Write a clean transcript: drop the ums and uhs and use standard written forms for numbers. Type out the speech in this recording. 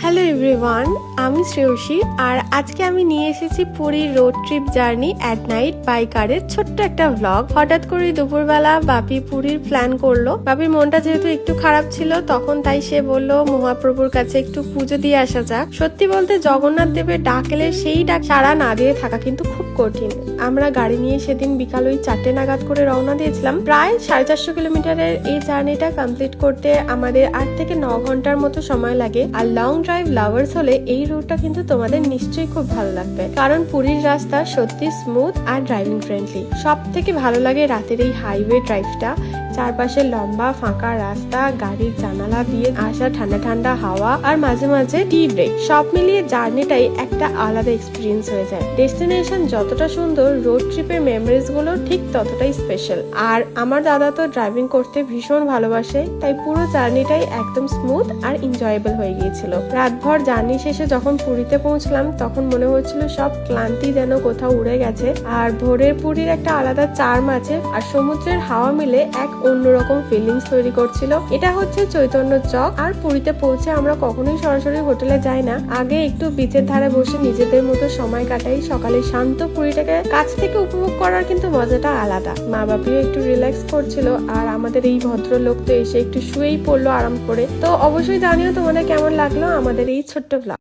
Hello everyone, আমি শ্রেয়সী আর আজকে আমি নিয়ে এসেছি পুরীর road trip journey at night bye কারের ছোট্ট একটা ভ্লগ। হঠাৎ করে দুপুরবেলা বাপি পুরীর প্ল্যান করলো। বাপির মনটা যেহেতু একটু খারাপ ছিল তখন তাই সে বলল মহাপ্রভুর কাছে একটু পুজো দিয়ে আসা যাক। সত্যি বলতে জগন্নাথ দেবের ডাক এলে সেই ডাক সাড়া না দিয়ে থাকা কিন্তু খুব কঠিন। আমরা গাড়ি নিয়ে সেদিন বিকাল ওই 4টে নাগাদ করে রওনা দিয়েছিলাম। প্রায় 450 কিলোমিটারের এই জার্নিটা কমপ্লিট করতে আমাদের 8 থেকে 9 ঘন্টার মতো সময় লাগে। আর লং ড্রাইভ লাভার্স হলে এই রুটটা কিন্তু তোমাদের নিশ্চয়ই খুব ভালো লাগবে, কারণ পুরীর রাস্তা সত্যি স্মুথ আর ড্রাইভিং ফ্রেন্ডলি। সব থেকে ভালো লাগে রাতের এই হাইওয়ে ড্রাইভটা। চারপাশে লম্বা ফাঁকা রাস্তা, গাড়ির জানালা দিয়ে আসা ঠান্ডা ঠান্ডা হাওয়া আর মাঝে মাঝে টি ব্রেক, সব মিলিয়ে জার্নিটাই একটা আলাদা এক্সপিরিয়েন্স হয়ে যায়। ডেস্টিনেশন যতটা সুন্দর, রোড ট্রিপের মেমোরিজ গুলো ঠিক ততটাই স্পেশাল। আর আমার দাদা তো ড্রাইভিং করতে ভীষণ ভালোবাসে, তাই পুরো জার্নিটাই একদম স্মুথ আর এনজয়েবল হয়ে গিয়েছিল। রাতভর জার্নি শেষে যখন পুরীতে পৌঁছলাম তখন মনে হচ্ছিল সব ক্লান্তি যেন কোথাও উড়ে গেছে। আর ভোরের পুরীর একটা আলাদা চার্ম আছে, আর সমুদ্রের হাওয়া মিলে এক অন্যরকম ফিলিংস তৈরি করছিল। এটা হচ্ছে চৈতন্য চক। আর পুরীতে পৌঁছে আমরা কখনোই সরাসরি হোটেলে যাই না, আগে একটু বিচের ধারে বসে নিজেদের মতো সময় কাটাই। সকালে শান্ত পুরীটাকে কাছ থেকে উপভোগ করার কিন্তু মজাটা আলাদা। মা বাপিও একটু রিল্যাক্স করছিল, আর আমাদের এই ভদ্রলোক তো এসে একটু শুয়েই পড়লো আরাম করে। তো অবশ্যই জানিও তোমাদের কেমন লাগলো আমাদের এই ছোট্ট ব্লগ।